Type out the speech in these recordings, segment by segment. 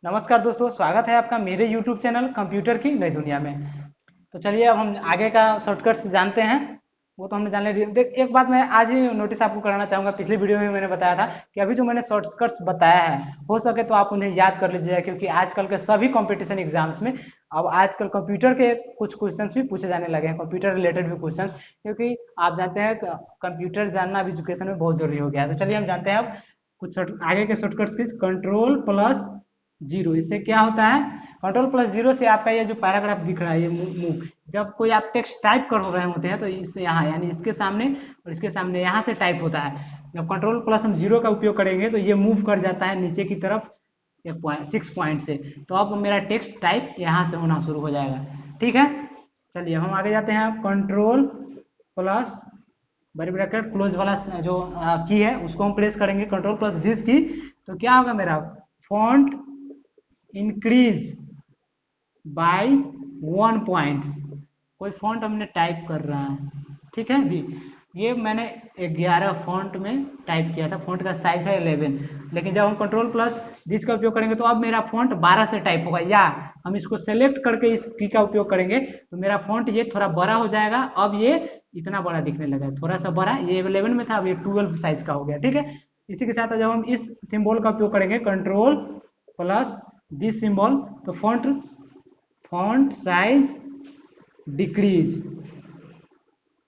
नमस्कार दोस्तों, स्वागत है आपका मेरे YouTube चैनल कंप्यूटर की नई दुनिया में। तो चलिए अब हम आगे का शॉर्टकट्स जानते हैं। वो तो हमने जान लिया। देख, एक बात मैं आज ही नोटिस आपको कराना चाहूँगा। पिछली वीडियो में मैंने बताया था कि अभी जो मैंने शॉर्टकट्स बताया है, हो सके तो आप उन्हें याद कर लीजिएगा, क्योंकि आजकल के सभी कंपटीशन एग्जाम्स में अब आजकल कंप्यूटर के कुछ क्वेश्चन भी पूछे जाने लगे हैं, कंप्यूटर रिलेटेड भी क्वेश्चन, क्योंकि आप जानते हैं कंप्यूटर जानना अब एजुकेशन में बहुत जरूरी हो गया है। तो चलिए हम जानते हैं अब कुछ आगे के शॉर्टकट्स की। कंट्रोल प्लस जीरो, इससे क्या होता है? कंट्रोल प्लस जीरो से आपका ये जो पैराग्राफ दिख रहा है, ये मूव, जब कोई आप टेक्स्ट टाइप कर रहे होते हैं तो इससे यहाँ यानी इसके सामने और इसके सामने यहाँ से टाइप होता है। जब कंट्रोल प्लस हम जीरो का उपयोग करेंगे तो ये मूव कर जाता है नीचे की तरफ 6 पॉइंट से। तो अब मेरा टेक्स्ट टाइप यहाँ से होना शुरू हो जाएगा। ठीक है, चलिए हम आगे जाते हैं। कंट्रोल प्लस बड़ी ब्रैकेट क्लोज वाला जो की है उसको हम प्रेस करेंगे, कंट्रोल प्लस दिस की। तो क्या होगा मेरा? Font increase by 1 points. कोई फॉन्ट हमने टाइप कर रहा है, ठीक है जी। ये मैंने 11 फॉन्ट में टाइप किया था, फॉन्ट का साइज है 11, लेकिन जब हम कंट्रोल प्लस दिस का उपयोग करेंगे तो अब मेरा फॉन्ट 12 से टाइप होगा। या हम इसको सेलेक्ट करके इस की का उपयोग करेंगे तो मेरा फॉन्ट ये थोड़ा बड़ा हो जाएगा। अब ये इतना बड़ा दिखने लगा है, थोड़ा सा बड़ा। ये 11 में था, अब ये 12 साइज का हो गया। ठीक है, इसी के साथ जब हम इस सिंबल का उपयोग करेंगे, कंट्रोल प्लस दिस सिंबल, तो font size decrease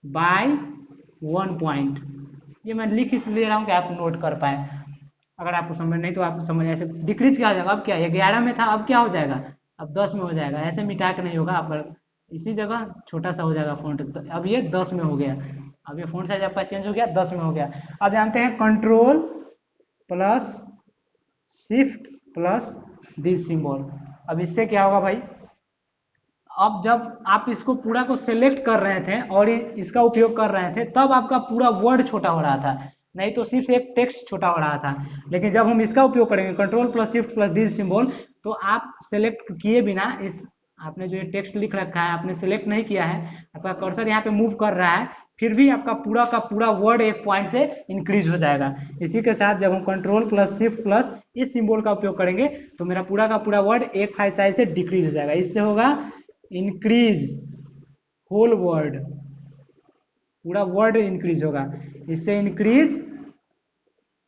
by 1 point. ये मैं लिख इसलिए रहा हूँ कि आप नोट कर पाए। अगर आपको समझ नहीं तो आप समझ, ऐसे डिक्रीज क्या हो जाएगा? अब क्या 11 में था, अब क्या हो जाएगा? अब 10 में हो जाएगा। ऐसे मिटा के नहीं होगा, आप इसी जगह छोटा सा हो जाएगा फॉन्ट। अब ये 10 में हो गया। अब ये फॉन्ट साइज आपका चेंज हो गया, 10 में हो गया। अब जानते हैं control plus shift plus this symbol. अब इससे क्या होगा भाई? अब जब आप इसको पूरा को सेलेक्ट कर रहे थे और इसका उपयोग कर रहे थे, तब आपका पूरा वर्ड छोटा हो रहा था, नहीं तो सिर्फ एक टेक्स्ट छोटा हो रहा था। लेकिन जब हम इसका उपयोग करेंगे, control plus shift plus this symbol, तो आप सेलेक्ट किए बिना इस, आपने जो ये टेक्स्ट लिख रखा है आपने सेलेक्ट नहीं किया है, आपका कर्सर यहाँ पे मूव कर रहा है, फिर भी आपका पूरा का पूरा वर्ड 1 पॉइंट से इंक्रीज हो जाएगा। इसी के साथ जब हम कंट्रोल प्लस शिफ्ट प्लस इस सिंबल का उपयोग करेंगे तो मेरा पूरा का पूरा वर्ड 1 साइज से डिक्रीज हो जाएगा। इससे होगा इंक्रीज होल वर्ड, पूरा वर्ड इंक्रीज होगा। इससे increase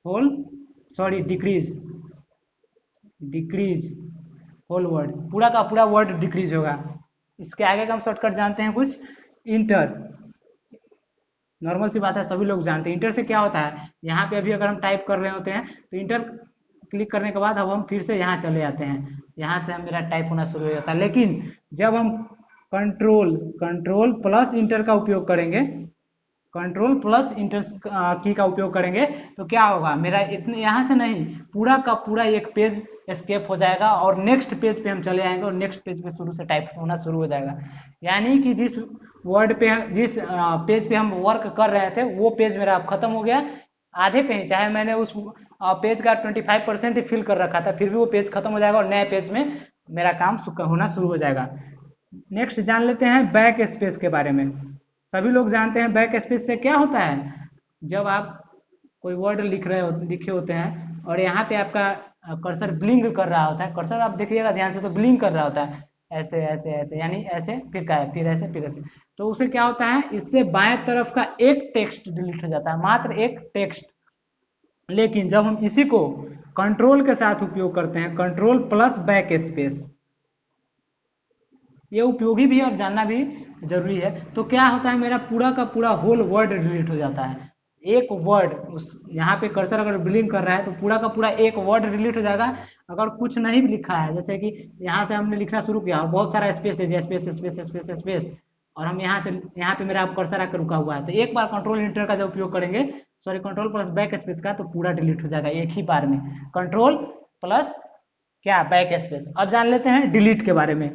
whole, sorry decrease, decrease whole word, पूरा का पूरा वर्ड डिक्रीज होगा। इसके आगे का हम शॉर्टकट जानते हैं कुछ। इंटर, नॉर्मल सी बात है, सभी लोग जानते हैं। इंटर से क्या होता है? यहाँ पे अभी अगर हम टाइप कर रहे होते हैं तो इंटर क्लिक करने के बाद अब हम फिर से यहाँ चले जाते हैं, यहाँ से मेरा टाइप होना शुरू हो जाता है। लेकिन जब हम कंट्रोल प्लस इंटर का उपयोग करेंगे, कंट्रोल प्लस इंटर की का उपयोग करेंगे तो क्या होगा? मेरा इतने यहाँ से नहीं, पूरा का पूरा एक पेज एस्केप हो जाएगा और नेक्स्ट पेज पे हम चले आएंगे और नेक्स्ट पेज पे शुरू से टाइप होना शुरू हो जाएगा। यानी कि जिस वर्ड पे, जिस पेज पे हम वर्क कर रहे थे, वो पेज मेरा अब खत्म हो गया। आधे पे ही, चाहे मैंने उस पेज का 25% ही फिल कर रखा था, फिर भी वो पेज खत्म हो जाएगा और नए पेज में मेरा काम होना शुरू हो जाएगा। नेक्स्ट जान लेते हैं बैक स्पेस के बारे में। सभी लोग जानते हैं बैक स्पेस से क्या होता है। जब आप कोई वर्ड लिखे होते हैं और यहाँ पे आपका कर्सर ब्लिंक कर रहा होता है, कर्सर आप देखिएगा ध्यान से तो ब्लिंक कर रहा होता है, ऐसे ऐसे ऐसे, यानी ऐसे फिर क्या है, फिर ऐसे फिर ऐसे। तो उसे क्या होता है? इससे बाएं तरफ का एक टेक्स्ट डिलीट हो जाता है, मात्र एक टेक्स्ट। लेकिन जब हम इसी को कंट्रोल के साथ उपयोग करते हैं, कंट्रोल प्लस बैक स्पेस, ये उपयोगी भी है और जानना भी जरूरी है। तो क्या होता है? मेरा पूरा का पूरा होल वर्ड डिलीट हो जाता है। एक वर्ड, उस यहाँ पे कर्सर अगर ब्लिंक कर रहा है तो पूरा का पूरा एक वर्ड डिलीट हो जाएगा। अगर कुछ नहीं भी लिखा है, जैसे कि यहाँ से हमने लिखना शुरू किया और बहुत सारा स्पेस दे दिया, स्पेस स्पेस स्पेस स्पेस, और हम यहाँ से, यहाँ पे मेरा कर्सर आकर रुका हुआ है, तो एक बार कंट्रोल इंटर का जब उपयोग करेंगे, sorry control plus back space का, तो पूरा डिलीट हो जाएगा एक ही बार में। कंट्रोल प्लस क्या, बैक स्पेस। अब जान लेते हैं डिलीट के बारे में।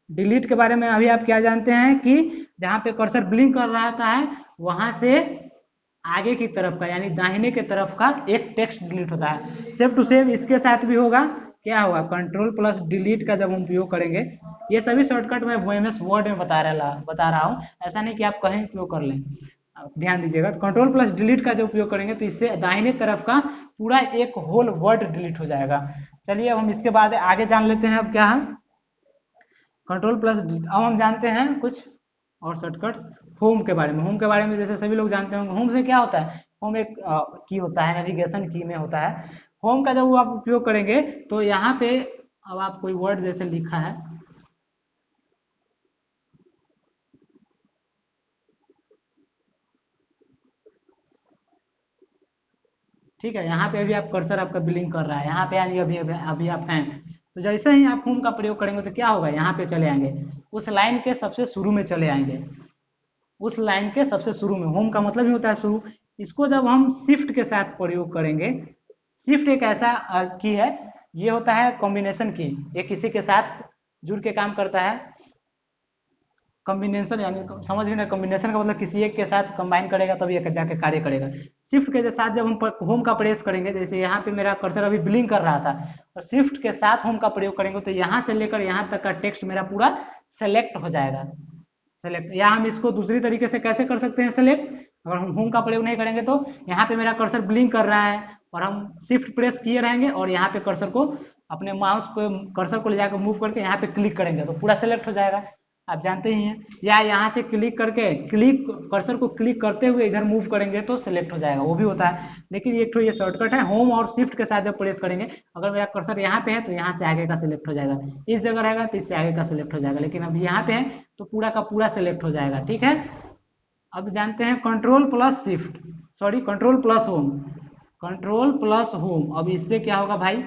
डिलीट के बारे में अभी आप क्या जानते हैं कि जहां पे कर्सर ब्लिंक कर रहा है वहां से आगे की तरफ का, यानी दाहिने के तरफ का एक टेक्स्ट डिलीट होता है। सेम टू सेम इसके साथ भी होगा। क्या होगा? कंट्रोल प्लस डिलीट का जब हम उपयोग करेंगे, ये सभी शॉर्टकट मैं एमएस वर्ड में बता रहा हूँ, ऐसा नहीं कि आप कहीं उपयोग कर लें। ध्यान दीजिएगा, तो कंट्रोल प्लस डिलीट का जब उपयोग करेंगे तो इससे दाहिने तरफ का पूरा एक होल वर्ड डिलीट हो जाएगा। चलिए अब हम इसके बाद आगे जान लेते हैं अब क्या है कंट्रोल प्लस डी। अब हम जानते हैं कुछ और शॉर्टकट्स होम के बारे में। होम के बारे में जैसे सभी लोग जानते होंगे, होम से क्या होता है, होम एक की होता है, नेविगेशन की में होता है। होम का जब वो आप उपयोग करेंगे तो यहाँ पे अब आप कोई वर्ड जैसे लिखा है, ठीक है, यहाँ पे अभी आप कर्सर आपका बिलिंग कर रहा है, यहाँ पे यानी अभी अभी अभी आप हैं, तो जैसे ही आप होम का प्रयोग करेंगे तो क्या होगा, यहाँ पे चले आएंगे, उस लाइन के सबसे शुरू में चले आएंगे, उस लाइन के सबसे शुरू में। होम का मतलब ही होता है शुरू। इसको जब हम शिफ्ट के साथ प्रयोग करेंगे, शिफ्ट एक ऐसा की है, ये होता है कॉम्बिनेशन की, ये किसी के साथ जुड़ के काम करता है। कॉम्बिनेशन यानी समझ गए ना, कॉम्बिनेशन का मतलब किसी एक के साथ कंबाइन करेगा तभी एक जाके कार्य करेगा। शिफ्ट के साथ जब हम होम का प्रेस करेंगे, जैसे यहाँ पे मेरा कर्सर अभी ब्लिंक कर रहा था, और शिफ्ट के साथ होम का प्रयोग करेंगे तो यहाँ से लेकर यहाँ तक का टेक्स्ट मेरा पूरा सेलेक्ट हो जाएगा। सेलेक्ट, या हम इसको दूसरी तरीके से कैसे कर सकते हैं सेलेक्ट, अगर हम होम का प्रयोग नहीं करेंगे तो यहाँ पे मेरा कर्सर ब्लिंक कर रहा है और हम शिफ्ट प्रेस किए रहेंगे और यहाँ पे कर्सर को अपने माउस को कर्सर को ले जाकर मूव करके यहाँ पे क्लिक करेंगे तो पूरा सेलेक्ट हो जाएगा, आप जानते ही हैं। या यहाँ से क्लिक करके क्लिक कर्सर को क्लिक करते हुए इधर मूव करेंगे तो सिलेक्ट हो जाएगा, वो भी होता है। लेकिन एक तो ये शॉर्टकट है, होम और शिफ्ट के साथ जब प्रेस करेंगे, अगर मेरा कर्सर यहाँ पे है तो यहाँ से आगे का सिलेक्ट हो जाएगा, इस जगह रहेगा तो इससे आगे का सिलेक्ट हो जाएगा, लेकिन अब यहाँ पे है तो पूरा का पूरा सिलेक्ट हो जाएगा, ठीक है। अब जानते हैं control plus shift, sorry control plus home, control plus home. अब इससे क्या होगा भाई,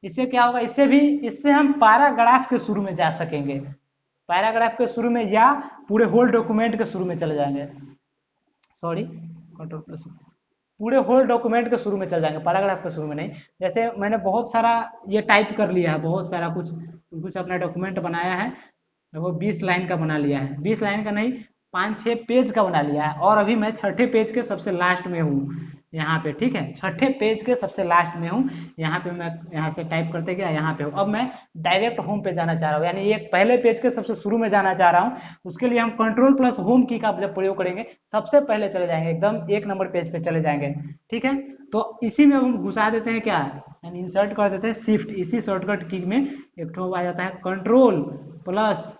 इससे क्या होगा, इससे हम पैराग्राफ के शुरू में जा सकेंगे, पैराग्राफ के शुरू में या पूरे होल डॉक्यूमेंट के शुरू में चले जाएंगे, सॉरी कंट्रोल प्लस, पूरे होल डॉक्यूमेंट के शुरू में चल जाएंगे, पैराग्राफ के शुरू में नहीं। जैसे मैंने बहुत सारा ये टाइप कर लिया है, बहुत सारा कुछ कुछ अपना डॉक्यूमेंट बनाया है, वो 20 लाइन का बना लिया है, 20 लाइन का नहीं, 5-6 पेज का बना लिया है, और अभी मैं छठे पेज के सबसे लास्ट में हूँ यहाँ पे, ठीक है, छठे पेज के सबसे लास्ट में हूँ यहाँ पे। मैं यहाँ से टाइप करते गया यहाँ पे हूँ, अब मैं डायरेक्ट होम पे जाना चाह रहा हूँ, यानी एक पहले पेज के सबसे शुरू में जाना चाह रहा हूँ। उसके लिए हम कंट्रोल प्लस होम की का जब प्रयोग करेंगे सबसे पहले चले जाएंगे, एकदम 1 नंबर पेज पे चले जाएंगे, ठीक है। तो इसी में हम घुसा देते हैं क्या, यानी इंसर्ट कर देते हैं शिफ्ट, इसी शॉर्टकट की में एक ठो आ जाता है control plus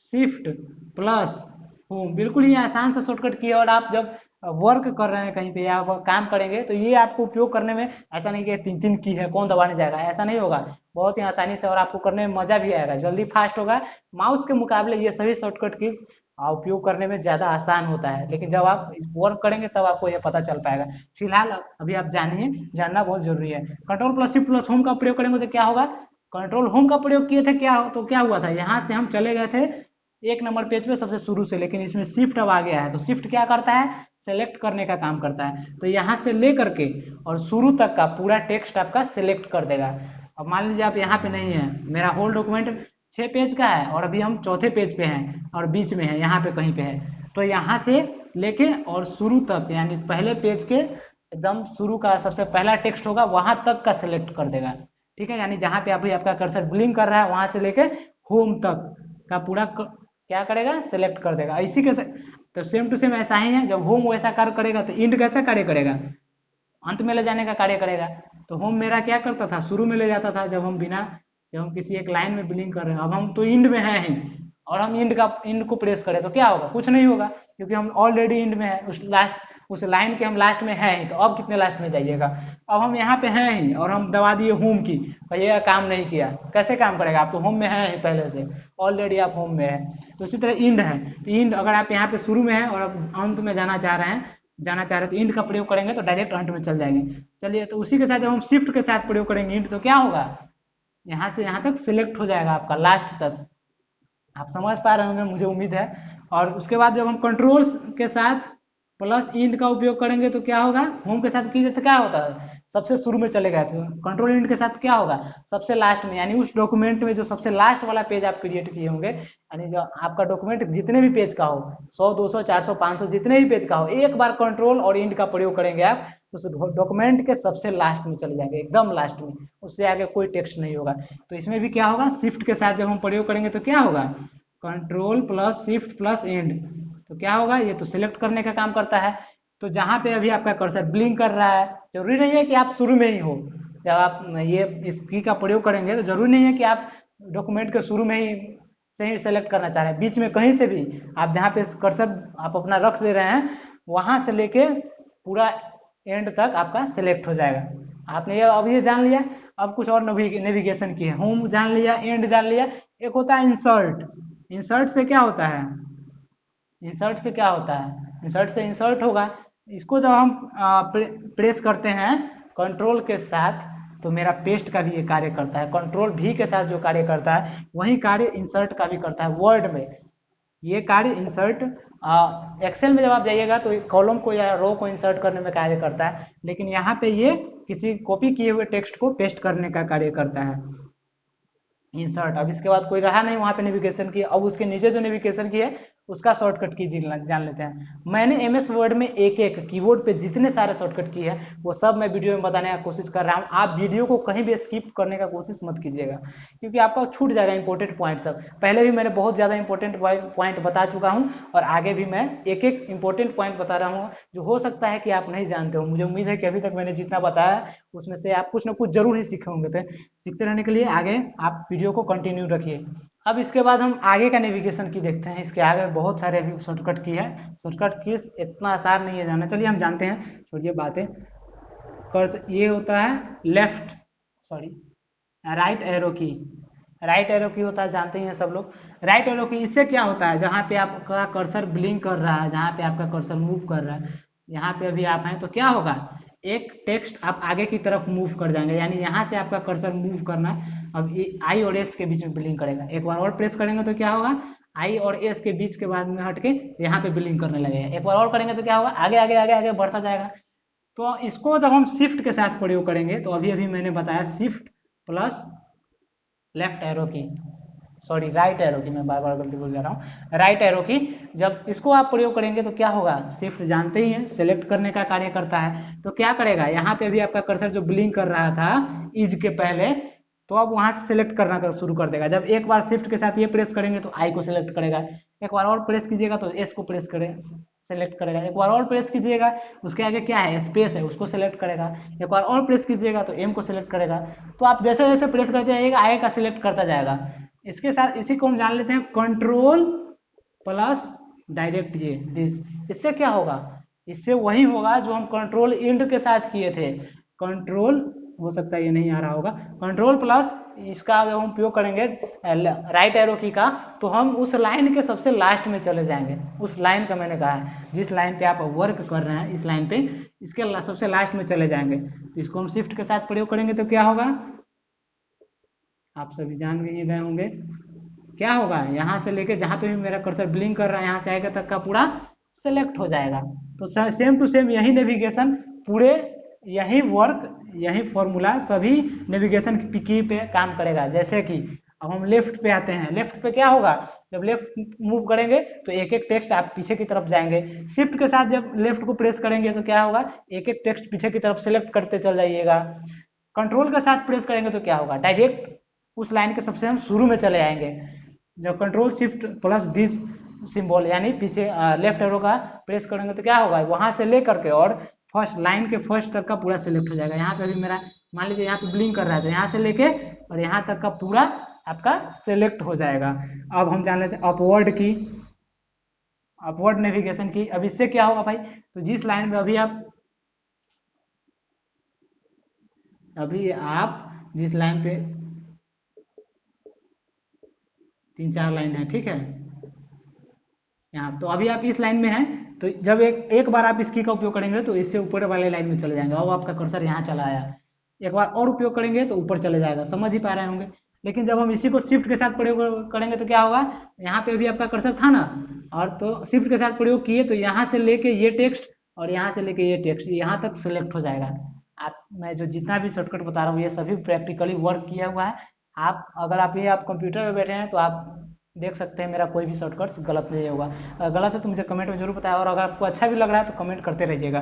shift plus home, बिल्कुल ही आसान सा शॉर्टकट की है। और आप जब वर्क कर रहे हैं कहीं पे या काम करेंगे तो ये आपको उपयोग करने में ऐसा नहीं कि 3-3 की है कौन दबाने जाएगा, ऐसा नहीं होगा, बहुत ही आसानी से, और आपको करने में मजा भी आएगा, जल्दी फास्ट होगा। माउस के मुकाबले ये सभी शॉर्टकट कीज उपयोग करने में ज़्यादा आसान होता है, लेकिन जब आप वर्क करेंगे तब आपको ये पता चल पाएगा। फिलहाल अभी आप जानिए, जानना बहुत जरूरी है। Control plus shift plus home का प्रयोग करेंगे तो क्या होगा, कंट्रोल होम का प्रयोग किए थे क्या, तो क्या हुआ था, यहाँ से हम चले गए थे 1 नंबर पेज पे सबसे शुरू से, लेकिन इसमें शिफ्ट अब आ गया है, तो शिफ्ट क्या करता है, सेलेक्ट करने का काम करता है। तो यहाँ से ले करके और शुरू तक का पूरा टेक्स्ट आपका सिलेक्ट कर देगा। अब मान लीजिए आप यहाँ पे नहीं है, मेरा होल डॉक्यूमेंट 6 पेज का है और अभी हम चौथे पेज पे हैं और बीच में है, यहाँ पे कहीं पे है, तो यहाँ से लेके और शुरू तक, यानी पहले पेज के एकदम शुरू का सबसे पहला टेक्स्ट होगा वहां तक का सिलेक्ट कर देगा, ठीक है। यानी जहाँ पे अभी आपका कर्सर ब्लिंक कर रहा है वहां से लेके होम तक का पूरा क्या करेगा, सिलेक्ट कर देगा। इसी के तो सेम टू सेम ऐसा ही है, जब होम वैसा कार्य करेगा तो इंड कैसा कार्य करेगा, अंत में ले जाने का कार्य करेगा। तो होम मेरा क्या करता था, शुरू में ले जाता था, जब हम किसी एक लाइन में बिलिंग कर रहे हैं, अब हम तो इंड में है ही, और हम इंड को प्रेस करें तो क्या होगा, कुछ नहीं होगा, क्योंकि हम ऑलरेडी इंड में है, उस लाइन के हम लास्ट में है ही, तो अब कितने लास्ट में जाइएगा, अब हम यहाँ पे हैं ही और हम दबा दिए होम की, कहिएगा काम नहीं किया, कैसे काम करेगा, आप तो होम में है ही पहले से, ऑलरेडी आप होम में है। तो इसी तरह इंड है, तो इंड अगर आप यहाँ पे शुरू में है और अब अंत में जाना चाह रहे हैं तो इंड का प्रयोग करेंगे तो डायरेक्ट अंत में चल जाएंगे। चलिए, तो उसी के साथ जब हम शिफ्ट के साथ प्रयोग करेंगे इंड, तो क्या होगा, यहाँ से यहाँ तक सिलेक्ट हो जाएगा आपका लास्ट तक, आप समझ पा रहे होंगे मुझे उम्मीद है। और उसके बाद जब हम कंट्रोल के साथ प्लस इंड का उपयोग करेंगे तो क्या होगा, होम के साथ कीजिए तो क्या होता है, सबसे शुरू में चले गए थे, कंट्रोल इंड के साथ क्या होगा, सबसे लास्ट में, यानी उस डॉक्यूमेंट में जो सबसे लास्ट वाला पेज आप क्रिएट किए होंगे, यानी जो आपका डॉक्यूमेंट जितने भी पेज का हो, 100 200 400 500 जितने भी पेज का हो, एक बार कंट्रोल और इंड का प्रयोग करेंगे आप तो डॉक्यूमेंट के सबसे लास्ट में चले जाएंगे, एकदम लास्ट में, उससे आगे कोई टेक्स्ट नहीं होगा। तो इसमें भी क्या होगा, शिफ्ट के साथ जब हम प्रयोग करेंगे तो क्या होगा, control plus shift plus and, तो क्या होगा, ये तो सिलेक्ट करने का काम करता है। तो जहां पे अभी आपका कर्सर ब्लिंक कर रहा है, जरूरी नहीं है कि आप शुरू में ही हो, जब आप ये इस की का प्रयोग करेंगे तो जरूरी नहीं है कि आप डॉक्यूमेंट के शुरू में ही से ही सेलेक्ट करना चाह रहे हैं, बीच में कहीं से भी आप जहाँ पे कर्सर आप अपना रख दे रहे हैं वहाँ से लेके पूरा एंड तक आपका सेलेक्ट हो जाएगा। आपने ये अब ये जान लिया। अब कुछ और नेविगेशन की है, होम जान लिया, एंड जान लिया, एक होता है इंसर्ट। इंसर्ट से क्या होता है, इंसर्ट से क्या होता है, इंसर्ट से इंसर्ट होगा। इसको जब हम प्रेस करते हैं कंट्रोल के साथ तो मेरा पेस्ट का भी ये कार्य करता है, कंट्रोल भी के साथ जो कार्य करता है वही कार्य इंसर्ट का भी करता है वर्ड में। ये कार्य इंसर्ट एक्सेल में जब आप जाइएगा तो कॉलम को या रो को इंसर्ट करने में कार्य करता है, लेकिन यहाँ पे ये किसी कॉपी किए हुए टेक्स्ट को पेस्ट करने का कार्य करता है इंसर्ट। अब इसके बाद कोई रहा नहीं वहाँ पे नेविगेशन की, अब उसके नीचे जो नेविगेशन की है उसका शॉर्टकट की जान लेते हैं। मैंने एमएस वर्ड में एक एक कीबोर्ड पे जितने सारे शॉर्टकट की है वो सब मैं वीडियो में बताने का कोशिश कर रहा हूँ। आप वीडियो को कहीं भी स्किप करने का कोशिश मत कीजिएगा क्योंकि आपका छूट जाएगा इंपॉर्टेंट पॉइंट सब। पहले भी मैंने बहुत ज़्यादा इंपॉर्टेंट पॉइंट बता चुका हूँ और आगे भी मैं एक एक इंपॉर्टेंट पॉइंट बता रहा हूँ जो हो सकता है कि आप नहीं जानते हो। मुझे उम्मीद है कि अभी तक मैंने जितना बताया उसमें से आप कुछ ना कुछ जरूर ही सीखे होंगे, तो सीखते रहने के लिए आगे आप वीडियो को कंटिन्यू रखिए। अब इसके बाद हम आगे का नेविगेशन की देखते हैं। इसके आगे बहुत सारे अभी शॉर्टकट की है, शॉर्टकट की इतना आसान नहीं है जानना, चलिए हम जानते हैं, छोड़िए बातें। कर्स ये होता है लेफ्ट सॉरी राइट एरो की, राइट एरो की होता है जानते ही हैं सब लोग। राइट एरो की इससे क्या होता है, जहाँ पे आपका कर्सर ब्लिंक कर रहा है, जहाँ पे आपका कर्सर मूव कर रहा है, यहाँ पे अभी आप हैं तो क्या होगा, एक टेक्स्ट आप आगे की तरफ मूव कर जाएंगे, यानी यहाँ से आपका कर्सर मूव करना। अब आई और एस के बीच में ब्लिंक करेगा, एक बार और प्रेस करेंगे तो क्या होगा, आई और एस के बीच के बाद में हटके यहाँ पे ब्लिंक करने लगेगा, एक बार और करेंगे तो क्या होगा, आगे आगे आगे आगे बढ़ता जाएगा। तो इसको जब हम शिफ्ट के साथ प्रयोग करेंगे तो अभी अभी मैंने बताया शिफ्ट प्लस लेफ्ट एरो की सॉरी राइट एरो की, मैं बार बार गलती बोल जा रहा हूँ, राइट एरो की जब इसको आप प्रयोग करेंगे तो क्या होगा, शिफ्ट जानते ही हैं सेलेक्ट करने का कार्य करता है। तो क्या करेगा, यहाँ पे भी आपका कर्सर जो ब्लिंक कर रहा था इज के पहले, तो अब वहां से सिलेक्ट करना शुरू कर देगा। जब एक बार शिफ्ट के साथ ये प्रेस करेंगे तो आई को सिलेक्ट करेगा, एक बार और प्रेस कीजिएगा तो एस को प्रेस करे सेलेक्ट करेगा, एक बार और प्रेस कीजिएगा उसके आगे क्या है स्पेस है उसको सेलेक्ट करेगा, एक बार और प्रेस कीजिएगा तो एम को सिलेक्ट करेगा। तो आप जैसे जैसे प्रेस करते जाइएगा आगे का सिलेक्ट करता जाएगा। इसके साथ इसी को हम जान लेते हैं कंट्रोल प्लस डायरेक्ट ये दिस। इससे क्या होगा, इससे वही होगा जो हम कंट्रोल इंड के साथ किए थे। कंट्रोल हो सकता है ये नहीं आ रहा होगा, कंट्रोल प्लस इसका जब हम उपयोग करेंगे राइट एरो की का तो हम उस लाइन के सबसे लास्ट में चले जाएंगे। उस लाइन का मैंने कहा है जिस लाइन पे आप वर्क कर रहे हैं इस लाइन पे इसके सबसे लास्ट में चले जाएंगे। तो इसको हम शिफ्ट के साथ प्रयोग करेंगे तो क्या होगा, आप सभी जान ही गए होंगे क्या होगा, यहाँ से लेके जहाँ पे भी मेरा कर्सर ब्लिंक कर रहा है यहाँ से आएगा तक का पूरा सेलेक्ट हो जाएगा। तो सेम टू सेम यही नेविगेशन पूरे यही वर्क यही फॉर्मूला सभी नेविगेशन की पे काम करेगा। जैसे कि अब हम लेफ्ट पे आते हैं, लेफ्ट पे क्या होगा, जब लेफ्ट मूव करेंगे तो एक एक टेक्स्ट आप पीछे की तरफ जाएंगे, शिफ्ट के साथ जब लेफ्ट को प्रेस करेंगे तो क्या होगा, एक एक टेक्स्ट पीछे की तरफ सेलेक्ट करते चल जाइएगा। कंट्रोल के साथ प्रेस करेंगे तो क्या होगा, डायरेक्ट उस लाइन के सबसे हम शुरू में चले आएंगे। जब control shift plus D symbol यानी पीछे लेफ्ट एरो का प्रेस करेंगे तो क्या होगा, वहां से ले करके और फर्स्ट लाइन के फर्स्ट तक का पूरा सिलेक्ट हो जाएगा। यहाँ पे भी मेरा मान लीजिए यहाँ पे ब्लिंक कर रहा है तो यहाँ से लेके और यहाँ तक का पूरा आपका सिलेक्ट हो जाएगा। अब हम जान लेते हैं अपवर्ड की, अपवर्ड नेविगेशन की। अब इससे क्या होगा भाई, तो जिस लाइन में अभी आप जिस लाइन पे 3-4 लाइन है ठीक है यहाँ, तो अभी आप इस लाइन में हैं तो जब एक बार आप इसकी का उपयोग करेंगे तो इससे ऊपर वाले लाइन में चले जाएंगे। अब आपका कर्सर यहाँ चला आया, एक बार और उपयोग करेंगे तो ऊपर चले जाएगा, समझ ही पा रहे होंगे। लेकिन जब हम इसी को शिफ्ट के साथ प्रयोग करेंगे तो क्या होगा, यहाँ पे अभी आपका कर्सर था ना और तो शिफ्ट के साथ प्रयोग किए तो यहाँ से लेके ये टेक्स्ट और यहाँ से लेके ये टेक्स्ट यहाँ तक सिलेक्ट हो जाएगा। आप मैं जो जितना भी शॉर्टकट बता रहा हूँ ये सभी प्रैक्टिकली वर्क किया हुआ है। आप अगर आप कंप्यूटर में बैठे हैं तो आप देख सकते हैं मेरा कोई भी शॉर्टकट्स गलत नहीं होगा। अगर गलत है तो मुझे कमेंट में जरूर बताएं और अगर आपको अच्छा भी लग रहा है तो कमेंट करते रहिएगा।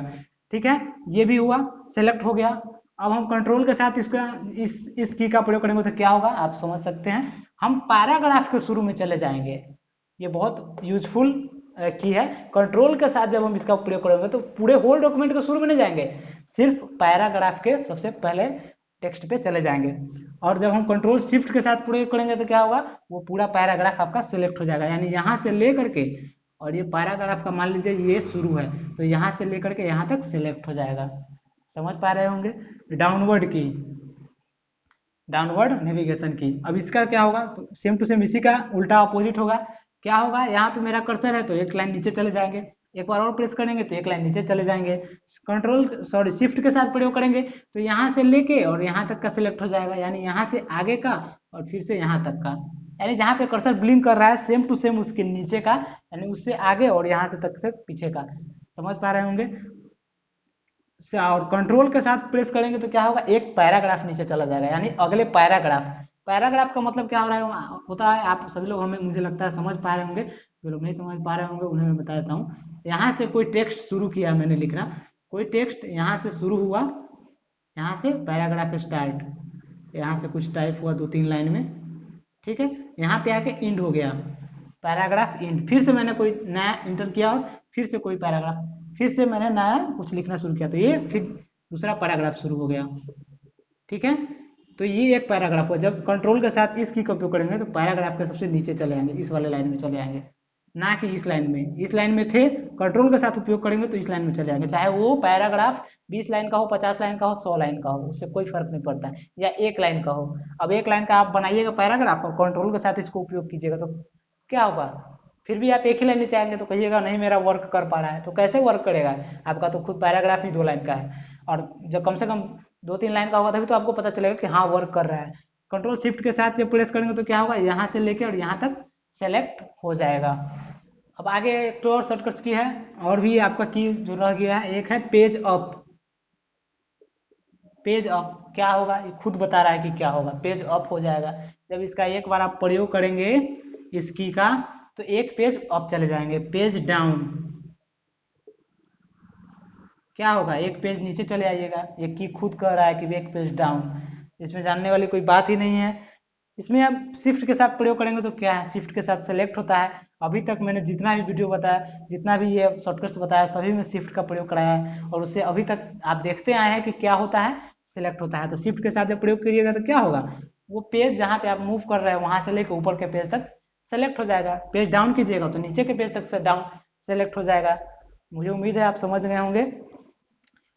ठीक है, ये भी हुआ सेलेक्ट हो गया। अब हम कंट्रोल के साथ इसका इस की का प्रयोग करेंगे तो क्या होगा आप समझ सकते हैं, हम पैराग्राफ के शुरू में चले जाएंगे। ये बहुत यूजफुल की है। कंट्रोल के साथ जब हम इसका प्रयोग करेंगे तो पूरे होल डॉक्यूमेंट के शुरू में नहीं जाएंगे, सिर्फ पैराग्राफ के सबसे पहले टेक्स्ट पे चले जाएंगे। और जब हम कंट्रोल शिफ्ट के साथ प्रयोग करेंगे तो क्या होगा, वो पूरा पैराग्राफ आपका सिलेक्ट हो जाएगा, यानी यहाँ से ले करके, और ये पैराग्राफ का मान लीजिए ये शुरू है, तो यहाँ से लेकर के यहाँ तक सिलेक्ट हो जाएगा। समझ पा रहे होंगे। डाउनवर्ड की, डाउनवर्ड नेविगेशन की। अब इसका क्या होगा, तो सेम टू सेम इसी का उल्टा अपोजिट होगा। क्या होगा, यहाँ पे मेरा कर्सर है तो एक लाइन नीचे चले जाएंगे, एक बार और प्रेस करेंगे तो एक लाइन नीचे चले जाएंगे। कंट्रोल सॉरी शिफ्ट के साथ प्रयोग करेंगे तो यहाँ से लेके और यहाँ तक का सिलेक्ट हो जाएगा, यानी यहाँ से आगे का और फिर से यहाँ तक का, यानी जहाँ पे कर्सर ब्लिंक कर रहा है सेम टू सेम उसके नीचे का, यानी उससे आगे और यहाँ से तक से पीछे का। समझ पा रहे होंगे। और कंट्रोल के साथ प्रेस करेंगे तो क्या होगा, एक पैराग्राफ नीचे चला जाएगा, यानी अगले पैराग्राफ। पैराग्राफ का मतलब क्या हो रहा है होता है, आप सभी लोग हमें मुझे लगता है समझ पा रहे होंगे, जो लोग नहीं समझ पा रहे होंगे उन्हें मैं बता देता हूँ। यहाँ से कोई टेक्स्ट शुरू किया मैंने लिखना, कोई टेक्स्ट यहाँ से शुरू हुआ, यहाँ से पैराग्राफ स्टार्ट, यहाँ से कुछ टाइप हुआ 2-3 लाइन में, ठीक है, यहाँ पे आके इंड हो गया, पैराग्राफ इंड। फिर से मैंने कोई नया इंटर किया और फिर से कोई पैराग्राफ, फिर से मैंने नया कुछ लिखना शुरू किया, तो ये फिर दूसरा पैराग्राफ शुरू हो गया। ठीक है, तो ये एक पैराग्राफ हुआ। जब कंट्रोल के साथ इस की का उपयोग करेंगे तो पैराग्राफ के सबसे नीचे चले आएंगे, इस वाले लाइन में चले आएंगे, ना कि इस लाइन में। इस लाइन में थे, कंट्रोल के साथ उपयोग करेंगे तो इस लाइन में चले आएंगे, चाहे वो पैराग्राफ 20 लाइन का हो, 50 लाइन का हो, 100 लाइन का हो, उससे कोई फर्क नहीं पड़ता है, या एक लाइन का हो। अब एक लाइन का आप बनाइएगा पैराग्राफ और कंट्रोल के साथ इसको उपयोग कीजिएगा तो क्या होगा, फिर भी आप एक ही लाइन नीचे आएंगे तो कहिएगा नहीं मेरा वर्क कर पा रहा है, तो कैसे वर्क करेगा, आपका तो खुद पैराग्राफ ही 2 लाइन का है, और जब कम से कम 2-3 लाइन का होगा तभी तो आपको पता चलेगा कि हाँ वर्क कर रहा है। कंट्रोल शिफ्ट के साथ जब प्रेस करेंगे तो क्या होगा, यहाँ से लेके और यहाँ तक सेलेक्ट हो जाएगा। अब आगे एक तो और शॉर्टकट्स की है, और भी आपका की जो रह गया है, एक है पेज अप। पेज अप क्या होगा, ये खुद बता रहा है कि क्या होगा, पेज अप हो जाएगा। जब इसका एक बार आप प्रयोग करेंगे इस की का, तो एक पेज अप चले जाएंगे। पेज डाउन क्या होगा, एक पेज नीचे चले आइएगा, ये की खुद कह रहा है कि एक पेज डाउन, इसमें जानने वाली कोई बात ही नहीं है। इसमें आप शिफ्ट के साथ प्रयोग करेंगे तो क्या है, शिफ्ट के साथ सेलेक्ट होता है। अभी तक मैंने जितना भी वीडियो बताया, जितना भी ये शॉर्टकट्स बताया, सभी में शिफ्ट का प्रयोग कराया है, और उससे अभी तक आप देखते आए हैं कि क्या होता है, सिलेक्ट होता है। तो शिफ्ट के साथ जब प्रयोग करिएगा तो क्या होगा, वो पेज जहाँ पे आप मूव कर रहे हैं वहां से लेकर ऊपर के पेज तक सेलेक्ट हो जाएगा। पेज डाउन कीजिएगा तो नीचे के पेज तक से डाउन सेलेक्ट हो जाएगा। मुझे उम्मीद है आप समझ गए होंगे।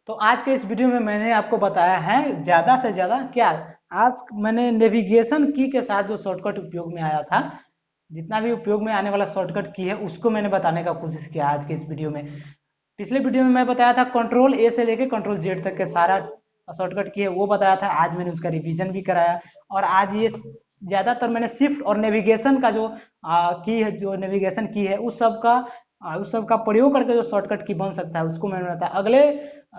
तो आज के इस वीडियो में मैंने आपको बताया है ज़्यादा से ज़्यादा क्या, आज मैंने नेविगेशन की के साथ जो शॉर्टकट उपयोग में आया था, जितना भी उपयोग में आने वाला शॉर्टकट की है उसको मैंने बताने का कोशिश किया आज के इस वीडियो में। पिछले वीडियो में मैं बताया था कंट्रोल ए से लेके कंट्रोल जेड तक के सारा शॉर्टकट की है वो बताया था, आज मैंने उसका रिवीजन भी कराया। और आज ये ज़्यादातर मैंने शिफ्ट और नेविगेशन का जो की है, जो नेविगेशन की है उस सब का प्रयोग करके जो शॉर्टकट की बन सकता है उसको मैंने बताया। अगले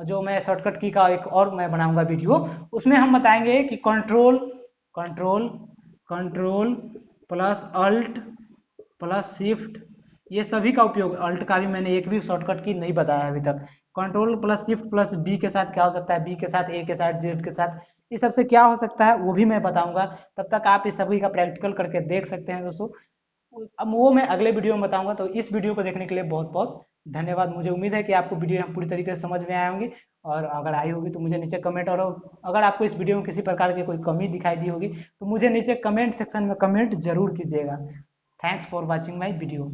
जो मैं शॉर्टकट की का एक और मैं बनाऊंगा वीडियो, उसमें हम बताएंगे कि control control control plus alt plus shift, ये सभी का उपयोग, अल्ट का भी मैंने एक भी शॉर्टकट की नहीं बताया अभी तक। Control plus shift plus D के साथ क्या हो सकता है, बी के साथ, ए के साथ, जेड के साथ, इस सबसे क्या हो सकता है वो भी मैं बताऊंगा। तब तक आप इस सभी का प्रैक्टिकल करके देख सकते हैं दोस्तों। अब वो मैं अगले वीडियो में बताऊंगा। तो इस वीडियो को देखने के लिए बहुत बहुत धन्यवाद। मुझे उम्मीद है कि आपको वीडियो पूरी तरीके से समझ में आए होंगी, और अगर आई होगी तो मुझे नीचे कमेंट, और अगर आपको इस वीडियो में किसी प्रकार की कोई कमी दिखाई दी होगी तो मुझे नीचे कमेंट सेक्शन में कमेंट जरूर कीजिएगा। Thanks for watching my video.